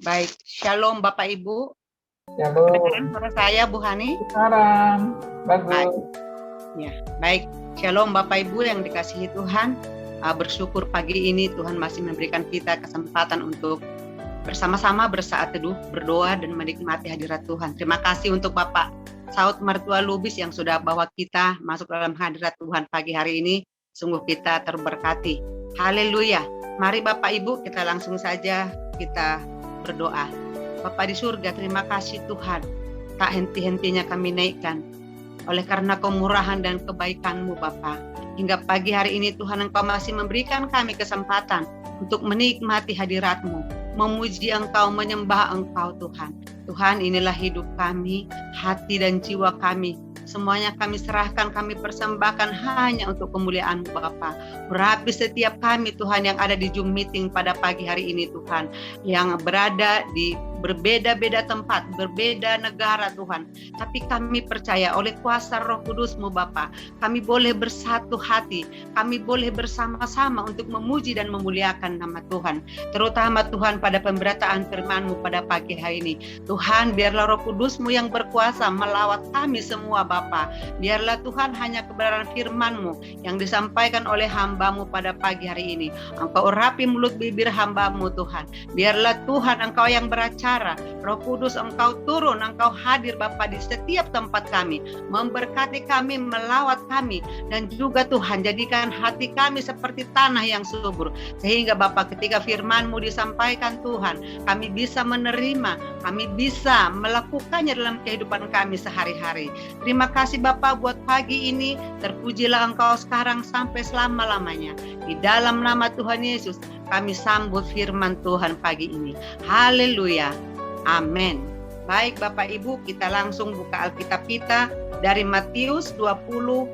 Baik, Shalom Bapak Ibu. Shalom. Kedengaran suara saya, Bu Hani? Sekarang, bagus. Ya, baik. Shalom Bapak Ibu yang dikasihi Tuhan. Bersyukur pagi ini Tuhan masih memberikan kita kesempatan untuk bersama-sama bersaat teduh, berdoa dan menikmati hadirat Tuhan. Terima kasih untuk Bapak Saud Mertua Lubis yang sudah bawa kita masuk dalam hadirat Tuhan pagi hari ini. Sungguh kita terberkati. Haleluya. Mari Bapak Ibu kita langsung saja kita berdoa. Bapa di surga, terima kasih Tuhan. Tak henti-hentinya kami naikkan. Oleh karena kemurahan dan kebaikan-Mu Bapa. Hingga pagi hari ini Tuhan Engkau masih memberikan kami kesempatan untuk menikmati hadirat-Mu. Memuji Engkau, menyembah Engkau Tuhan. Tuhan, inilah hidup kami, hati dan jiwa kami. Semuanya kami serahkan, kami persembahkan hanya untuk kemuliaan-Mu Bapa. Berapi setiap kami Tuhan yang ada di Zoom meeting pada pagi hari ini Tuhan. Yang berada di berbeda-beda tempat, berbeda negara Tuhan. Tapi kami percaya oleh kuasa Roh Kudus-Mu Bapa, kami boleh bersatu hati, kami boleh bersama-sama untuk memuji dan memuliakan nama Tuhan. Terutama Tuhan pada pemberitaan firman-Mu pada pagi hari ini. Tuhan, biarlah Roh Kudus-Mu yang berkuasa melawat kami semua Bapa. Biarlah Tuhan hanya kebenaran firman-Mu yang disampaikan oleh hamba-Mu pada pagi hari ini. Engkau urapi mulut bibir hamba-Mu Tuhan. Biarlah Tuhan Engkau yang berbicara. Roh Kudus Engkau turun, Engkau hadir Bapa di setiap tempat kami, memberkati kami, melawat kami, dan juga Tuhan jadikan hati kami seperti tanah yang subur, sehingga Bapa ketika firman-Mu disampaikan Tuhan, kami bisa menerima, kami bisa melakukannya dalam kehidupan kami sehari-hari. Terima kasih Bapa buat pagi ini, terpujilah Engkau sekarang sampai selama-lamanya. Di dalam nama Tuhan Yesus, kami sambut firman Tuhan pagi ini. Haleluya. Amin. Baik Bapak Ibu, kita langsung buka Alkitab kita dari Matius 20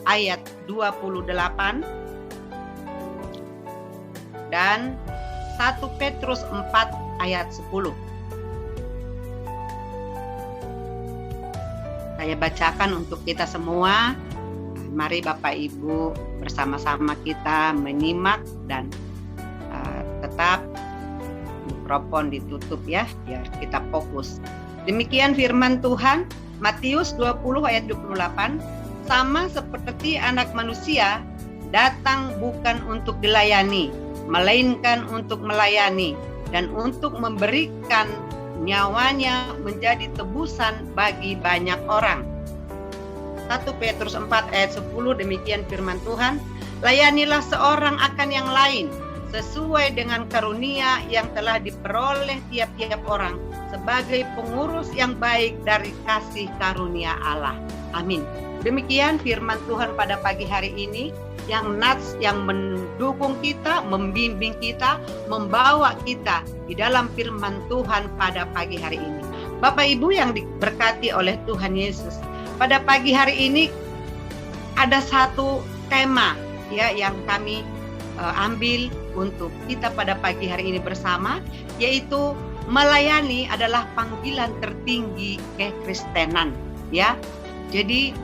ayat 28 dan 1 Petrus 4 ayat 10. Saya bacakan untuk kita semua. Mari Bapak Ibu bersama-sama kita menyimak dan tetap mikrofon ditutup ya, biar kita fokus. Demikian firman Tuhan, Matius 20 ayat 28, sama seperti anak manusia datang bukan untuk dilayani, melainkan untuk melayani dan untuk memberikan nyawanya menjadi tebusan bagi banyak orang. 1 Petrus 4 ayat 10, demikian firman Tuhan, layanilah seorang akan yang lain, sesuai dengan karunia yang telah diperoleh tiap-tiap orang sebagai pengurus yang baik dari kasih karunia Allah. Amin. Demikian firman Tuhan pada pagi hari ini yang mendukung kita, membimbing kita, membawa kita di dalam firman Tuhan pada pagi hari ini. Bapak Ibu yang diberkati oleh Tuhan Yesus, pada pagi hari ini ada satu tema ya yang kami ambil untuk kita pada pagi hari ini bersama, yaitu melayani adalah panggilan tertinggi kekristenan ya. Jadi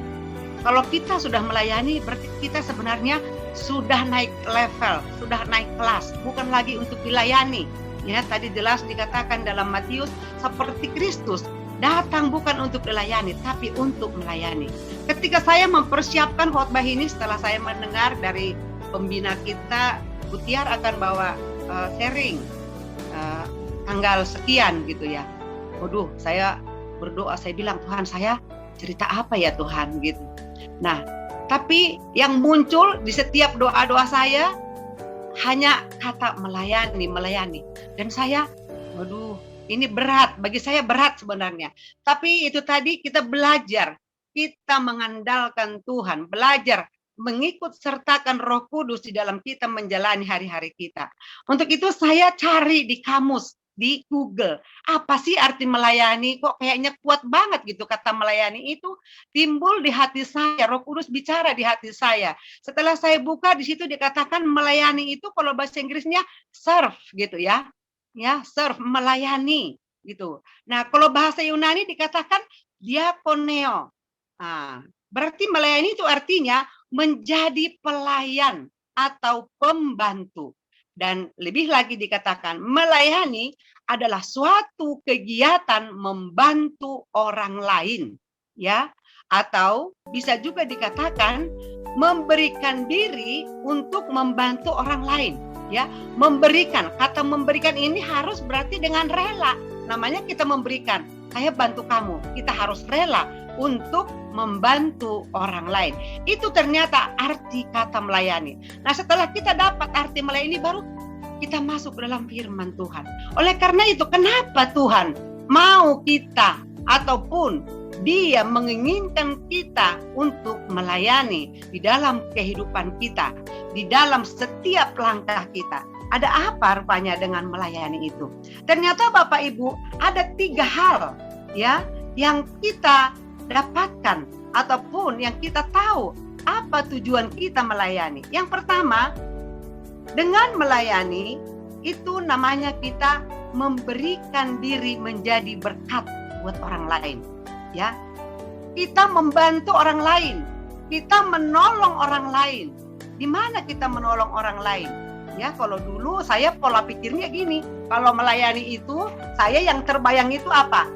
kalau kita sudah melayani berarti kita sebenarnya sudah naik level, sudah naik kelas, bukan lagi untuk dilayani. Ya, tadi jelas dikatakan dalam Matius seperti Kristus datang bukan untuk dilayani tapi untuk melayani. Ketika saya mempersiapkan khotbah ini setelah saya mendengar dari pembina kita, Butiar akan bawa sharing tanggal sekian gitu ya. Waduh, saya berdoa, saya bilang, Tuhan, saya cerita apa ya Tuhan gitu. Nah, tapi yang muncul di setiap doa-doa saya hanya kata melayani. Dan saya, waduh, ini berat, bagi saya berat sebenarnya. Tapi itu tadi kita belajar, kita mengandalkan Tuhan, belajar mengikut sertakan Roh Kudus di dalam kita menjalani hari-hari kita. Untuk itu saya cari di kamus, di Google, apa sih arti melayani? Kok kayaknya kuat banget gitu kata melayani itu timbul di hati saya, Roh Kudus bicara di hati saya. Setelah saya buka di situ dikatakan melayani itu kalau bahasa Inggrisnya serve gitu ya. Ya, serve, melayani gitu. Nah, kalau bahasa Yunani dikatakan diakoneo. Nah, berarti melayani itu artinya menjadi pelayan atau pembantu. Dan lebih lagi dikatakan melayani adalah suatu kegiatan membantu orang lain, ya, atau bisa juga dikatakan memberikan diri untuk membantu orang lain, ya. Memberikan, kata memberikan ini harus berarti dengan rela. Namanya kita memberikan, saya bantu kamu, kita harus rela untuk membantu orang lain. Itu ternyata arti kata melayani. Nah, setelah kita dapat arti melayani, baru kita masuk dalam firman Tuhan. Oleh karena itu, kenapa Tuhan mau kita ataupun Dia menginginkan kita untuk melayani di dalam kehidupan kita, di dalam setiap langkah kita. Ada apa rupanya dengan melayani itu? Ternyata Bapak Ibu, ada 3 hal, ya, yang kita dapatkan ataupun yang kita tahu apa tujuan kita melayani. Yang pertama, dengan melayani itu namanya kita memberikan diri menjadi berkat buat orang lain, ya. Kita membantu orang lain, kita menolong orang lain. Di mana kita menolong orang lain? Ya, kalau dulu saya pola pikirnya gini, kalau melayani itu saya yang terbayang itu apa?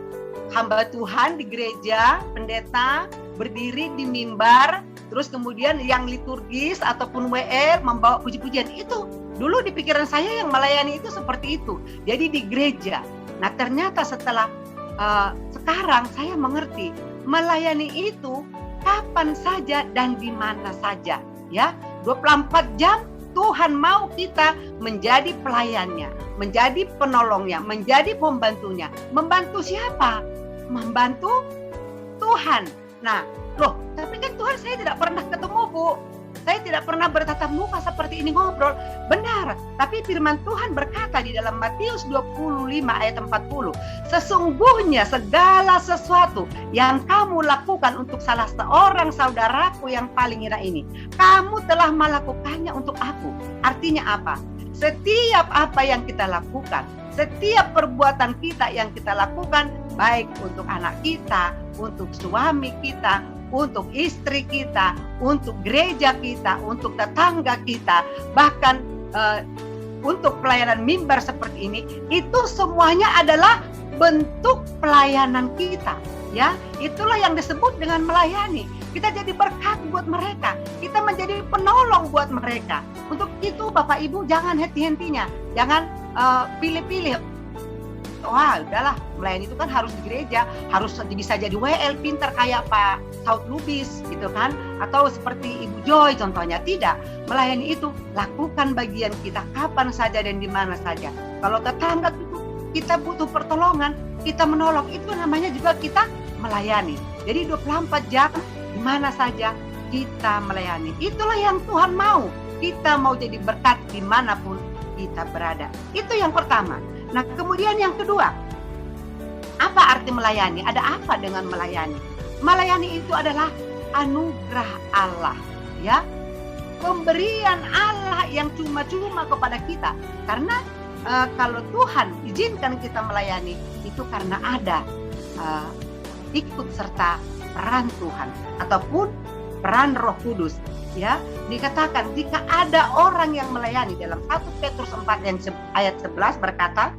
Hamba Tuhan di gereja, pendeta berdiri di mimbar, terus kemudian yang liturgis ataupun WR membawa puji-pujian. Itu dulu di pikiran saya yang melayani itu seperti itu. Jadi di gereja. Nah, ternyata setelah sekarang saya mengerti melayani itu kapan saja dan di mana saja, ya. 24 jam Tuhan mau kita menjadi pelayannya, menjadi penolongnya, menjadi pembantunya. Membantu siapa? Membantu Tuhan. Nah, loh, tapi kan Tuhan saya tidak pernah ketemu, Bu. Saya tidak pernah bertatap muka seperti ini ngobrol. Benar, tapi firman Tuhan berkata di dalam Matius 25 ayat 40, sesungguhnya segala sesuatu yang kamu lakukan untuk salah seorang saudaraku yang paling hina ini, kamu telah melakukannya untuk aku. Artinya apa? Setiap apa yang kita lakukan, setiap perbuatan kita yang kita lakukan, baik untuk anak kita, untuk suami kita, untuk istri kita, untuk gereja kita, untuk tetangga kita, bahkan untuk pelayanan mimbar seperti ini, itu semuanya adalah bentuk pelayanan kita, ya. Itulah yang disebut dengan melayani. Kita jadi berkat buat mereka, kita menjadi penolong buat mereka. Untuk itu Bapak Ibu jangan henti-hentinya, jangan pilih-pilih. Wah, udahlah, melayani itu kan harus di gereja, harus bisa jadi WL pintar kayak Pak Saud Lubis gitu kan, atau seperti Ibu Joy contohnya. Tidak, melayani itu lakukan bagian kita kapan saja dan di mana saja. Kalau tetangga itu kita butuh pertolongan, kita menolong, itu namanya juga kita melayani. Jadi 24 jam di mana saja kita melayani. Itulah yang Tuhan mau. Kita mau jadi berkat dimanapun kita berada. Itu yang pertama. Nah, kemudian yang kedua, apa arti melayani? Ada apa dengan melayani? Melayani itu adalah anugerah Allah, ya. Pemberian Allah yang cuma-cuma kepada kita. Karena kalau Tuhan izinkan kita melayani, itu karena ada ikut serta peran Tuhan ataupun peran Roh Kudus, ya. Dikatakan jika ada orang yang melayani, dalam 1 Petrus 4 ayat 11 berkata,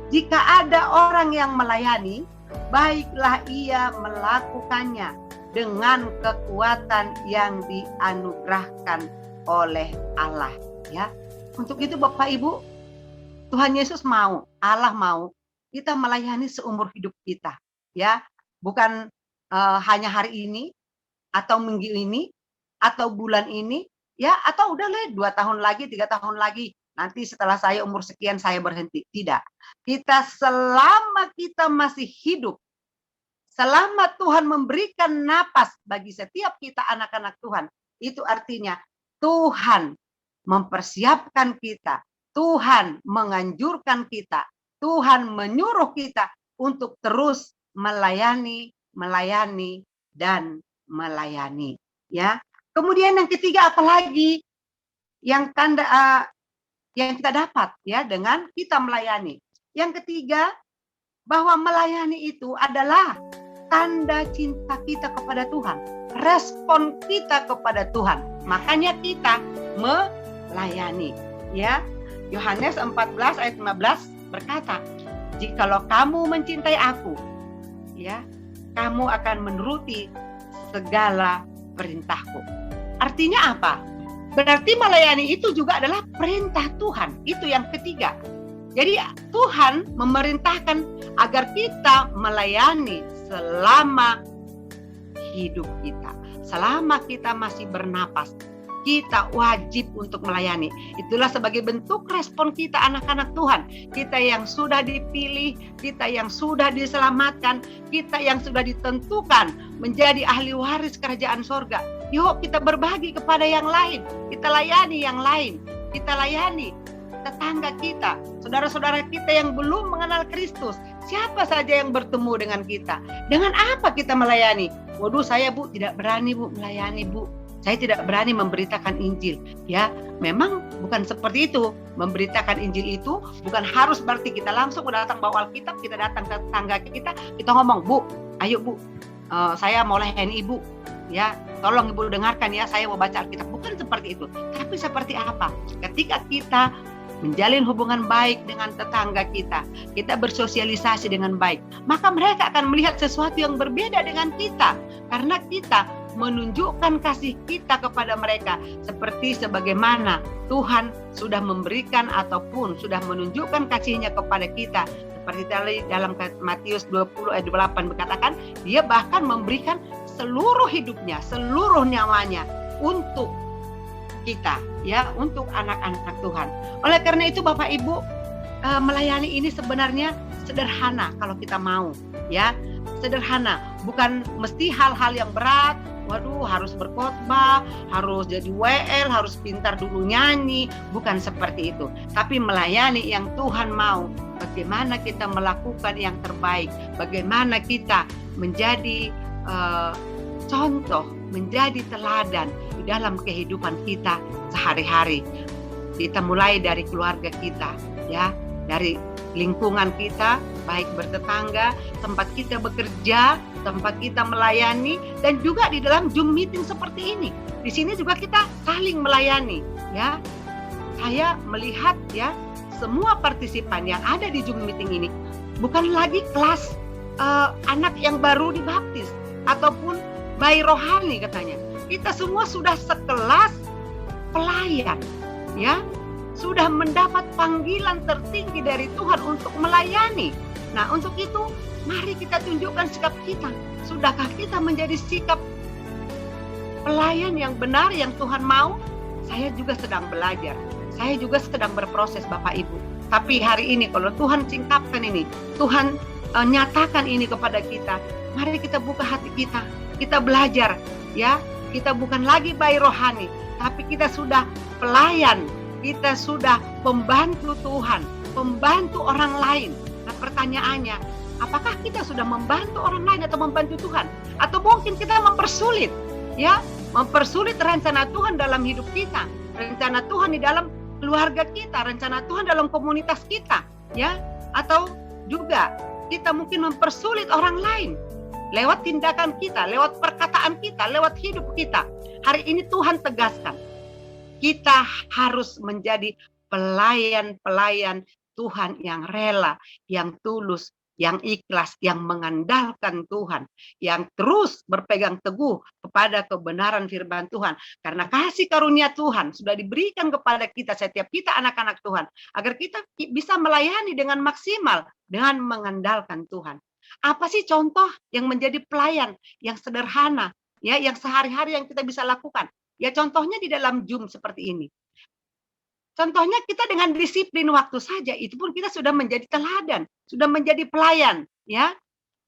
jika ada orang yang melayani, baiklah ia melakukannya dengan kekuatan yang dianugerahkan oleh Allah, ya. Untuk itu Bapak Ibu, Tuhan Yesus mau, Allah mau kita melayani seumur hidup kita, ya. Bukan hanya hari ini atau minggu ini atau bulan ini, ya, atau udah 2 tahun lagi, 3 tahun lagi, nanti setelah saya umur sekian saya berhenti. Tidak. Kita selama kita masih hidup, selama Tuhan memberikan napas bagi setiap kita anak-anak Tuhan, itu artinya Tuhan mempersiapkan kita, Tuhan menganjurkan kita, Tuhan menyuruh kita untuk terus melayani, dan melayani, ya. Kemudian yang ketiga, apalagi yang yang kita dapat, ya, dengan kita melayani. Yang ketiga, bahwa melayani itu adalah tanda cinta kita kepada Tuhan, respon kita kepada Tuhan. Makanya kita melayani, ya. Yohanes 14 ayat 15 berkata, jikalau kamu mencintai aku, ya, kamu akan menuruti segala perintahku. Artinya apa? Berarti melayani itu juga adalah perintah Tuhan. Itu yang ketiga. Jadi Tuhan memerintahkan agar kita melayani selama hidup kita. Selama kita masih bernapas, kita wajib untuk melayani. Itulah sebagai bentuk respon kita anak-anak Tuhan. Kita yang sudah dipilih, kita yang sudah diselamatkan, kita yang sudah ditentukan menjadi ahli waris kerajaan sorga. Yuk kita berbagi kepada yang lain. Kita layani yang lain. Kita layani tetangga kita, saudara-saudara kita yang belum mengenal Kristus. Siapa saja yang bertemu dengan kita. Dengan apa kita melayani? Waduh, saya Bu tidak berani Bu melayani Bu. Saya tidak berani memberitakan Injil. Ya, memang bukan seperti itu. Memberitakan Injil itu bukan harus berarti kita langsung datang bawa Alkitab, kita datang ke tetangga kita ngomong, Bu, ayo Bu, saya mau layani Ibu. Ya, tolong Ibu dengarkan ya, saya mau baca Alkitab. Bukan seperti itu. Tapi seperti apa? Ketika kita menjalin hubungan baik dengan tetangga kita, kita bersosialisasi dengan baik, maka mereka akan melihat sesuatu yang berbeda dengan kita. Karena kita menunjukkan kasih kita kepada mereka seperti sebagaimana Tuhan sudah memberikan ataupun sudah menunjukkan kasih-Nya kepada kita. Seperti dalam Matius 20 ayat 28 berkatakan, Dia bahkan memberikan seluruh hidupnya, seluruh nyawanya untuk kita, ya, untuk anak-anak Tuhan. Oleh karena itu Bapak Ibu, melayani ini sebenarnya sederhana kalau kita mau, ya, sederhana. Bukan mesti hal-hal yang berat. Waduh, harus berkhotbah, harus jadi WL, harus pintar dulu nyanyi. Bukan seperti itu. Tapi melayani yang Tuhan mau. Bagaimana kita melakukan yang terbaik. Bagaimana kita menjadi contoh, menjadi teladan di dalam kehidupan kita sehari-hari. Kita mulai dari keluarga kita, ya, dari lingkungan kita, baik bertetangga, tempat kita bekerja, tempat kita melayani, dan juga di dalam Zoom meeting seperti ini. Di sini juga kita saling melayani, ya. Saya melihat, ya, semua partisipan yang ada di Zoom meeting ini bukan lagi kelas anak yang baru dibaptis ataupun bayi rohani katanya. Kita semua sudah sekelas pelayan, ya. Sudah mendapat panggilan tertinggi dari Tuhan untuk melayani. Nah, untuk itu mari kita tunjukkan sikap kita. Sudahkah kita menjadi sikap pelayan yang benar yang Tuhan mau? Saya juga sedang belajar. Saya juga sedang berproses Bapak Ibu. Tapi hari ini kalau Tuhan singkapkan ini, Tuhan nyatakan ini kepada kita, mari kita buka hati kita. Kita belajar, ya. Kita bukan lagi bayi rohani, tapi kita sudah pelayan. Kita sudah pembantu Tuhan, pembantu orang lain. Nah, pertanyaannya, apakah kita sudah membantu orang lain atau membantu Tuhan? Atau mungkin kita mempersulit, ya, mempersulit rencana Tuhan dalam hidup kita, rencana Tuhan di dalam keluarga kita, rencana Tuhan dalam komunitas kita, ya? Atau juga kita mungkin mempersulit orang lain lewat tindakan kita, lewat perkataan kita, lewat hidup kita. Hari ini Tuhan tegaskan, kita harus menjadi pelayan-pelayan Tuhan yang rela, yang tulus, yang ikhlas, yang mengandalkan Tuhan, yang terus berpegang teguh kepada kebenaran firman Tuhan. Karena kasih karunia Tuhan sudah diberikan kepada kita, setiap kita anak-anak Tuhan, agar kita bisa melayani dengan maksimal, dengan mengandalkan Tuhan. Apa sih contoh yang menjadi pelayan, yang sederhana, ya, yang sehari-hari yang kita bisa lakukan? Ya, contohnya di dalam Zoom seperti ini. Contohnya kita dengan disiplin waktu saja, itu pun kita sudah menjadi teladan, sudah menjadi pelayan, ya.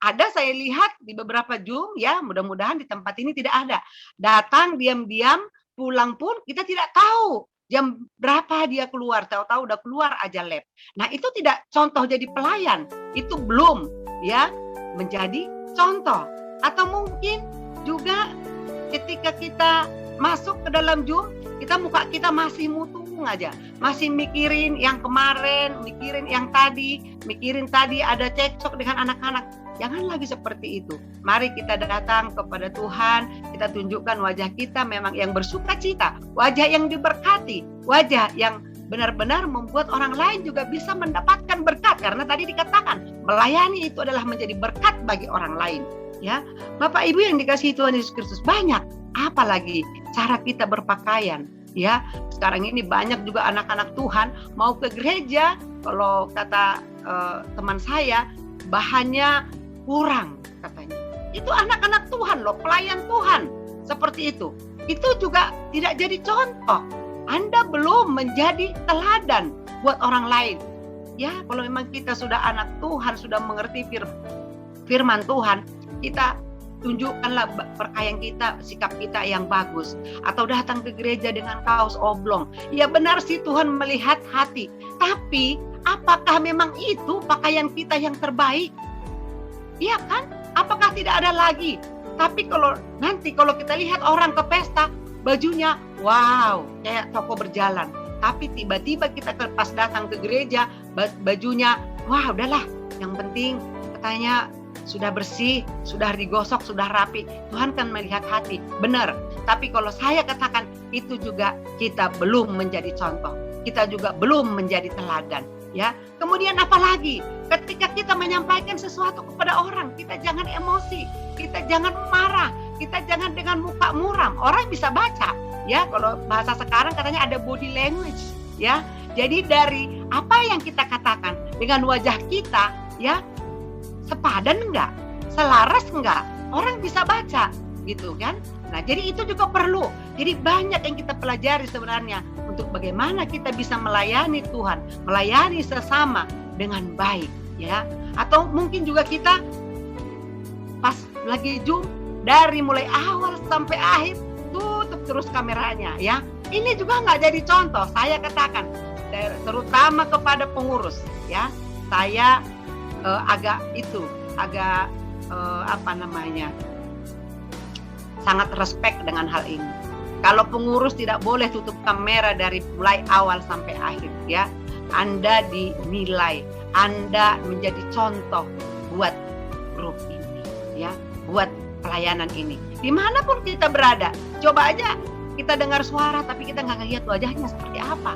Ada saya lihat di beberapa Zoom, ya, mudah-mudahan di tempat ini tidak ada. Datang diam-diam, pulang pun kita tidak tahu jam berapa dia keluar, tahu-tahu udah keluar aja lab. Nah, itu tidak contoh jadi pelayan, itu belum, ya, menjadi contoh. Atau mungkin juga ketika kita masuk ke dalam Zoom, muka kita masih mutung aja, masih mikirin yang kemarin, mikirin yang tadi, mikirin tadi ada cekcok dengan anak-anak. Jangan lagi seperti itu. Mari kita datang kepada Tuhan, kita tunjukkan wajah kita memang yang bersuka cita, wajah yang diberkati, wajah yang benar-benar membuat orang lain juga bisa mendapatkan berkat. Karena tadi dikatakan melayani itu adalah menjadi berkat bagi orang lain. Ya, Bapak Ibu yang dikasihi Tuhan Yesus Kristus, banyak. Apalagi cara kita berpakaian. Ya, sekarang ini banyak juga anak-anak Tuhan mau ke gereja, kalau kata teman saya, bahannya kurang katanya. Itu anak-anak Tuhan loh, pelayan Tuhan seperti itu. Itu juga tidak jadi contoh. Anda belum menjadi teladan buat orang lain. Ya, kalau memang kita sudah anak Tuhan, sudah mengerti firman Tuhan, kita tunjukkanlah pakaian kita, sikap kita yang bagus. Atau datang ke gereja dengan kaos oblong. Ya benar sih, Tuhan melihat hati. Tapi apakah memang itu pakaian kita yang terbaik? Iya kan? Apakah tidak ada lagi? Tapi kalau kita lihat orang ke pesta, bajunya wow, kayak toko berjalan. Tapi tiba-tiba kita pas datang ke gereja, bajunya wah udahlah, yang penting katanya sudah bersih, sudah digosok, sudah rapi. Tuhan kan melihat hati, benar. Tapi kalau saya katakan, itu juga kita belum menjadi contoh. Kita juga belum menjadi teladan. Ya. Kemudian apalagi? Ketika kita menyampaikan sesuatu kepada orang, kita jangan emosi, kita jangan marah, kita jangan dengan muka muram. Orang bisa baca. Ya, kalau bahasa sekarang katanya ada body language. Ya. Jadi dari apa yang kita katakan dengan wajah kita, ya, sepadan enggak, selaras enggak, orang bisa baca gitu kan. Nah, jadi itu juga perlu. Jadi banyak yang kita pelajari sebenarnya untuk bagaimana kita bisa melayani Tuhan, melayani sesama dengan baik, ya. Atau mungkin juga kita pas lagi Zoom, dari mulai awal sampai akhir tutup terus kameranya, ya. Ini juga nggak jadi contoh. Saya katakan terutama kepada pengurus, ya. Saya agak sangat respect dengan hal ini. Kalau pengurus tidak boleh tutup kamera dari mulai awal sampai akhir, ya. Anda dinilai, Anda menjadi contoh buat grup ini, ya, buat pelayanan ini. Dimanapun kita berada, coba aja kita dengar suara tapi kita nggak lihat wajahnya seperti apa.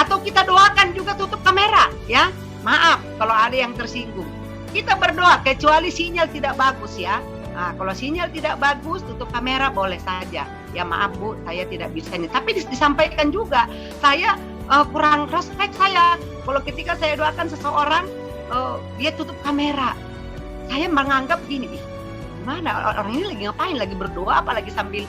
Atau kita doakan juga tutup kamera, ya. Maaf kalau ada yang tersinggung. Kita berdoa kecuali sinyal tidak bagus, ya. Nah, kalau sinyal tidak bagus, tutup kamera boleh saja. Ya maaf Bu, saya tidak bisa ini. Tapi disampaikan juga, saya kurang respect saya. Kalau ketika saya doakan seseorang, dia tutup kamera. Saya menganggap gini, gimana orang ini lagi ngapain? Lagi berdoa apa lagi sambil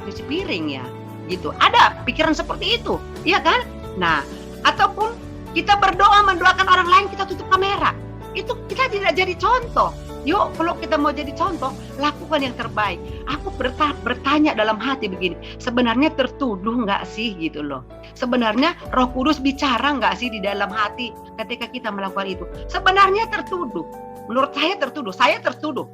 cuci piring ya? Gitu. Ada pikiran seperti itu, iya kan? Nah, ataupun kita berdoa mendoakan orang lain, kita tutup kamera. Itu kita tidak jadi contoh. Yuk, kalau kita mau jadi contoh, lakukan yang terbaik. Aku bertanya dalam hati begini, sebenarnya tertuduh nggak sih gitu loh? Sebenarnya Roh Kudus bicara nggak sih di dalam hati ketika kita melakukan itu? Sebenarnya tertuduh. Menurut saya tertuduh. Saya tertuduh.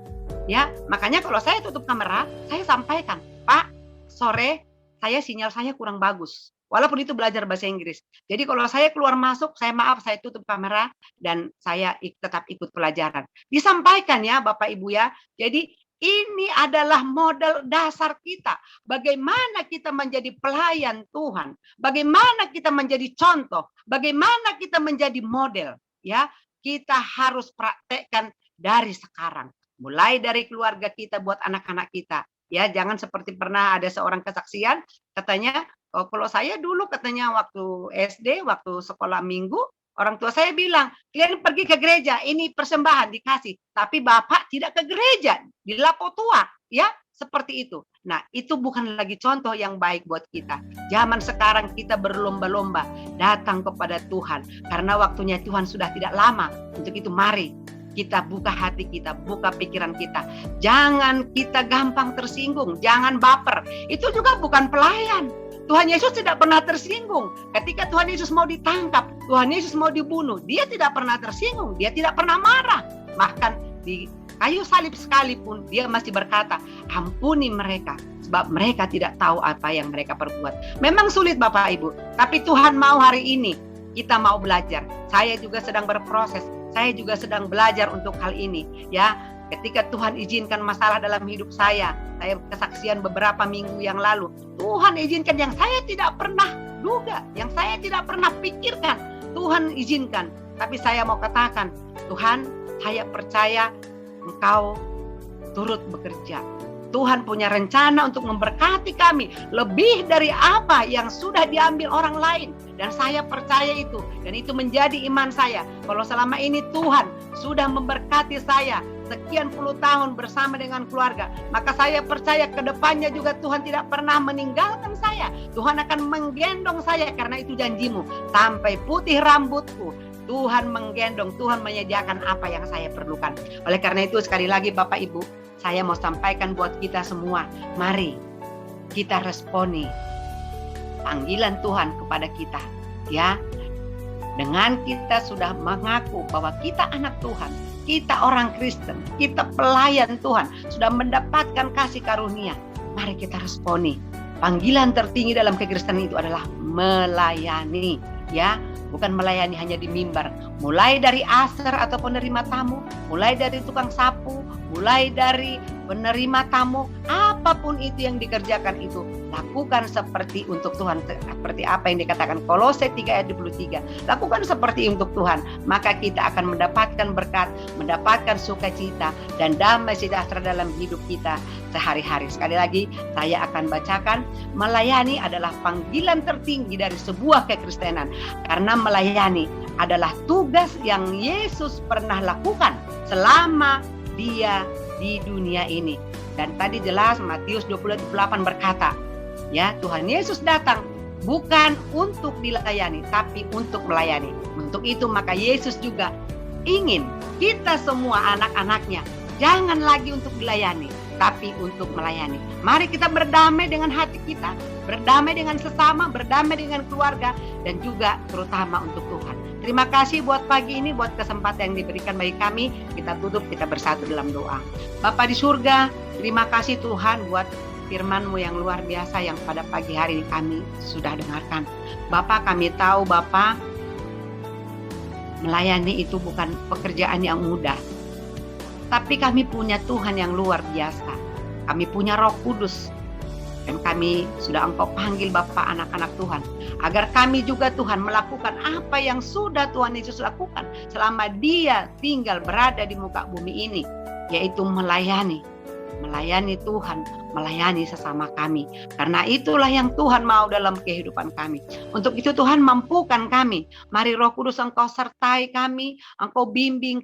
Ya, makanya kalau saya tutup kamera, saya sampaikan, Pak, sore sinyal saya kurang bagus. Walaupun itu belajar bahasa Inggris. Jadi kalau saya keluar masuk, saya tutup kamera dan saya tetap ikut pelajaran. Disampaikan ya Bapak Ibu ya. Jadi ini adalah modal dasar kita. Bagaimana kita menjadi pelayan Tuhan. Bagaimana kita menjadi contoh. Bagaimana kita menjadi model. Ya, kita harus praktekkan dari sekarang. Mulai dari keluarga kita buat anak-anak kita. Ya, jangan seperti pernah ada seorang kesaksian, katanya, kalau saya dulu katanya waktu SD, waktu sekolah minggu, orang tua saya bilang, kalian pergi ke gereja, ini persembahan dikasih. Tapi Bapak tidak ke gereja, di lapo tua, ya, seperti itu. Nah, itu bukan lagi contoh yang baik buat kita. Zaman sekarang kita berlomba-lomba datang kepada Tuhan, karena waktunya Tuhan sudah tidak lama. Untuk itu mari kita buka hati kita, buka pikiran kita. Jangan kita gampang tersinggung, jangan baper. Itu juga bukan pelayan. Tuhan Yesus tidak pernah tersinggung. Ketika Tuhan Yesus mau ditangkap, Tuhan Yesus mau dibunuh, dia tidak pernah tersinggung, dia tidak pernah marah. Bahkan di kayu salib sekalipun, dia masih berkata, ampuni mereka, sebab mereka tidak tahu apa yang mereka perbuat. Memang sulit Bapak Ibu, tapi Tuhan mau hari ini kita mau belajar. Saya juga sedang berproses. Saya juga sedang belajar untuk hal ini, ya. Ketika Tuhan izinkan masalah dalam hidup saya kesaksian beberapa minggu yang lalu, Tuhan izinkan yang saya tidak pernah duga, yang saya tidak pernah pikirkan, Tuhan izinkan. Tapi saya mau katakan, Tuhan, saya percaya Engkau turut bekerja. Tuhan punya rencana untuk memberkati kami lebih dari apa yang sudah diambil orang lain. Dan saya percaya itu. Dan itu menjadi iman saya. Kalau selama ini Tuhan sudah memberkati saya sekian puluh tahun bersama dengan keluarga, maka saya percaya ke depannya juga Tuhan tidak pernah meninggalkan saya. Tuhan akan menggendong saya, karena itu janjimu. Sampai putih rambutku, Tuhan menggendong, Tuhan menyediakan apa yang saya perlukan. Oleh karena itu sekali lagi Bapak Ibu, saya mau sampaikan buat kita semua, mari kita responi panggilan Tuhan kepada kita, ya. Dengan kita sudah mengaku bahwa kita anak Tuhan, kita orang Kristen, kita pelayan Tuhan, sudah mendapatkan kasih karunia, mari kita responi. Panggilan tertinggi dalam kekristenan itu adalah melayani, ya. Bukan melayani hanya di mimbar, mulai dari aser atau penerima tamu, mulai dari tukang sapu, mulai dari penerima tamu, apapun itu yang dikerjakan itu, lakukan seperti untuk Tuhan. Seperti apa yang dikatakan Kolose 3 ayat 23, lakukan seperti untuk Tuhan, maka kita akan mendapatkan berkat, mendapatkan sukacita dan damai sejahtera dalam hidup kita sehari-hari. Sekali lagi saya akan bacakan, melayani adalah panggilan tertinggi dari sebuah kekristenan, karena melayani adalah tugas yang Yesus pernah lakukan selama dia di dunia ini. Dan tadi jelas Matius 28 berkata, ya, Tuhan Yesus datang bukan untuk dilayani, tapi untuk melayani. Untuk itu maka Yesus juga ingin kita semua anak-anaknya jangan lagi untuk dilayani, tapi untuk melayani. Mari kita berdamai dengan hati kita, berdamai dengan sesama, berdamai dengan keluarga, dan juga terutama untuk Tuhan. Terima kasih buat pagi ini, buat kesempatan yang diberikan bagi kami. Kita tutup, kita bersatu dalam doa. Bapa di surga, terima kasih Tuhan buat firman-Mu yang luar biasa yang pada pagi hari ini kami sudah dengarkan. Bapa, kami tahu Bapa, melayani itu bukan pekerjaan yang mudah. Tapi kami punya Tuhan yang luar biasa. Kami punya Roh Kudus. Dan kami sudah Engkau panggil Bapa anak-anak Tuhan, agar kami juga Tuhan melakukan apa yang sudah Tuhan Yesus lakukan selama Dia tinggal berada di muka bumi ini, yaitu melayani Tuhan, melayani sesama kami. Karena itulah yang Tuhan mau dalam kehidupan kami. Untuk itu Tuhan mampukan kami. Mari Roh Kudus Engkau sertai kami, Engkau bimbing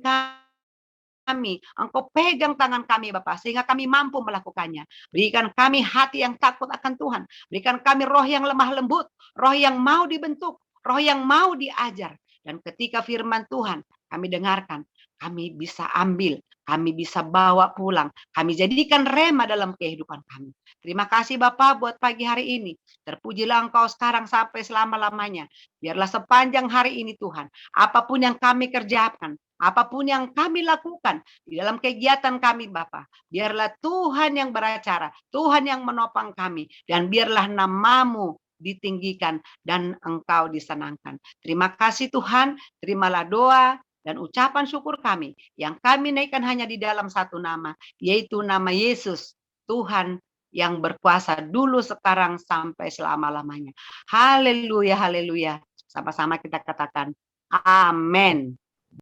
kami, Engkau pegang tangan kami Bapa, sehingga kami mampu melakukannya. Berikan kami hati yang takut akan Tuhan. Berikan kami roh yang lemah lembut, roh yang mau dibentuk, roh yang mau diajar. Dan ketika firman Tuhan kami dengarkan, kami bisa ambil, kami bisa bawa pulang, kami jadikan rema dalam kehidupan kami. Terima kasih Bapa buat pagi hari ini. Terpujilah Engkau sekarang sampai selama-lamanya. Biarlah sepanjang hari ini Tuhan, apapun yang kami kerjakan, apapun yang kami lakukan di dalam kegiatan kami Bapa, biarlah Tuhan yang beracara, Tuhan yang menopang kami, dan biarlah nama-Mu ditinggikan dan Engkau disenangkan. Terima kasih Tuhan, terimalah doa dan ucapan syukur kami yang kami naikkan hanya di dalam satu nama, yaitu nama Yesus, Tuhan yang berkuasa dulu, sekarang, sampai selama-lamanya. Haleluya, haleluya. Sama-sama kita katakan, amin.